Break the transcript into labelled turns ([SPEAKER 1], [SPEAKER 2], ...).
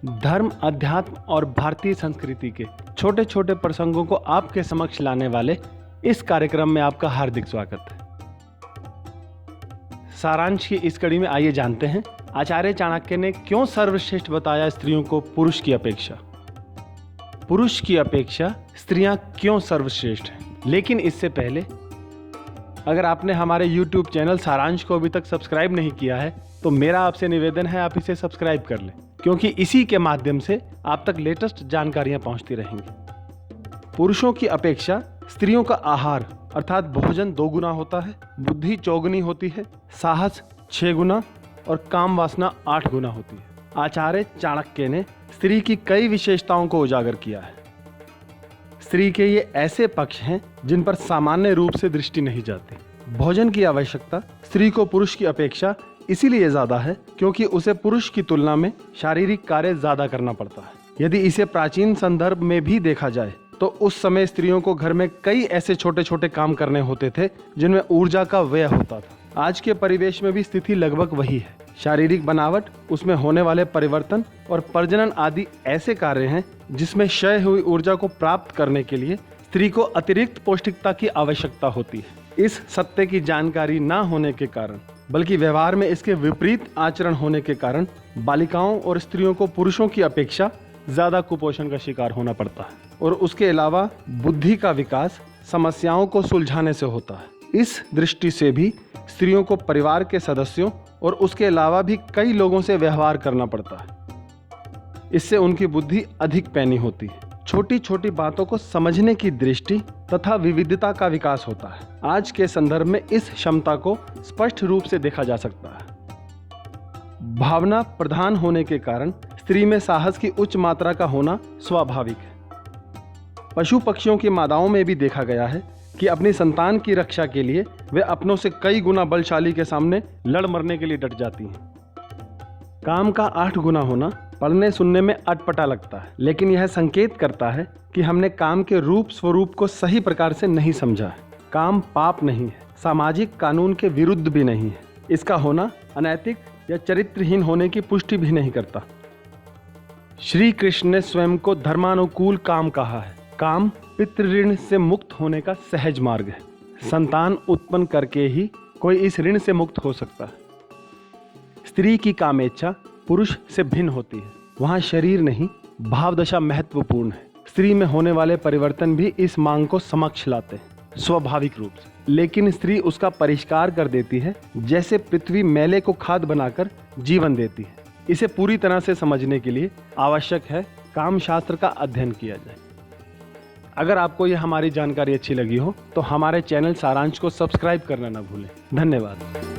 [SPEAKER 1] धर्म, अध्यात्म और भारतीय संस्कृति के छोटे छोटे प्रसंगों को आपके समक्ष लाने वाले इस कार्यक्रम में आपका हार्दिक स्वागत है। सारांश की इस कड़ी में आइए जानते हैं आचार्य चाणक्य ने क्यों सर्वश्रेष्ठ बताया स्त्रियों को पुरुष की अपेक्षा। पुरुष की अपेक्षा स्त्रियां क्यों सर्वश्रेष्ठ हैं। लेकिन इससे पहले अगर आपने हमारे YouTube चैनल सारांश को अभी तक सब्सक्राइब नहीं किया है तो मेरा आपसे निवेदन है आप इसे सब्सक्राइब कर लें, क्योंकि इसी के माध्यम से आप तक लेटेस्ट जानकारियां पहुंचती रहेंगी। पुरुषों की अपेक्षा स्त्रियों का आहार अर्थात भोजन 2 गुना होता है, बुद्धि 4 गुनी होती है, साहस 6 गुना और काम वासना 8 गुना होती है। आचार्य चाणक्य ने स्त्री की कई विशेषताओं को उजागर किया है। स्त्री के ये ऐसे पक्ष हैं जिन पर सामान्य रूप से दृष्टि नहीं जाती। भोजन की आवश्यकता स्त्री को पुरुष की अपेक्षा इसीलिए ज्यादा है क्योंकि उसे पुरुष की तुलना में शारीरिक कार्य ज्यादा करना पड़ता है। यदि इसे प्राचीन संदर्भ में भी देखा जाए तो उस समय स्त्रियों को घर में कई ऐसे छोटे छोटे काम करने होते थे जिनमें ऊर्जा का व्यय होता था। आज के परिवेश में भी स्थिति लगभग वही है। शारीरिक बनावट, उसमें होने वाले परिवर्तन और प्रजनन आदि ऐसे कार्य हैं जिसमें क्षय हुई ऊर्जा को प्राप्त करने के लिए स्त्री को अतिरिक्त पौष्टिकता की आवश्यकता होती है। इस सत्य की जानकारी न होने के कारण बल्कि व्यवहार में इसके विपरीत आचरण होने के कारण बालिकाओं और स्त्रियों को पुरुषों की अपेक्षा ज्यादा कुपोषण का शिकार होना पड़ता है और उसके अलावा बुद्धि का विकास समस्याओं को सुलझाने से होता है। इस दृष्टि से भी स्त्रियों को परिवार के सदस्यों और उसके अलावा भी कई लोगों से व्यवहार करना पड़ता है। इससे उनकी बुद्धि अधिक पैनी होती है। छोटी छोटी बातों को समझने की दृष्टि तथा विविधता का विकास होता है। आज के संदर्भ में इस क्षमता को स्पष्ट रूप से देखा जा सकता है। भावना प्रधान होने के कारण स्त्री में साहस की उच्च मात्रा का होना स्वाभाविक है। पशु पक्षियों की मादाओं में भी देखा गया है कि अपनी संतान की रक्षा के लिए वे अपनों से कई गुना बलशाली के सामने लड़ मरने के लिए डट जाती हैं। काम का 8 गुना होना पढ़ने सुनने में अटपटा लगता है, लेकिन यह संकेत करता है कि हमने काम के रूप स्वरूप को सही प्रकार से नहीं समझा है। काम पाप नहीं है, सामाजिक कानून के विरुद्ध भी नहीं है। इसका होना अनैतिक या चरित्रहीन होने की पुष्टि भी नहीं करता। श्री कृष्ण ने स्वयं को धर्मानुकूल काम कहा है। काम पितृ ऋण से मुक्त होने का सहज मार्ग है। संतान उत्पन्न करके ही कोई इस ऋण से मुक्त हो सकता है। स्त्री की कामेच्छा पुरुष से भिन्न होती है। वहाँ शरीर नहीं, भावदशा महत्वपूर्ण है। स्त्री में होने वाले परिवर्तन भी इस मांग को समक्ष लाते हैं स्वाभाविक रूप से, लेकिन स्त्री उसका परिष्कार कर देती है, जैसे पृथ्वी मैले को खाद बनाकर जीवन देती है। इसे पूरी तरह से समझने के लिए आवश्यक है काम शास्त्र का अध्ययन किया जाए। अगर आपको यह हमारी जानकारी अच्छी लगी हो तो हमारे चैनल सारांश को सब्सक्राइब करना न भूलें। धन्यवाद।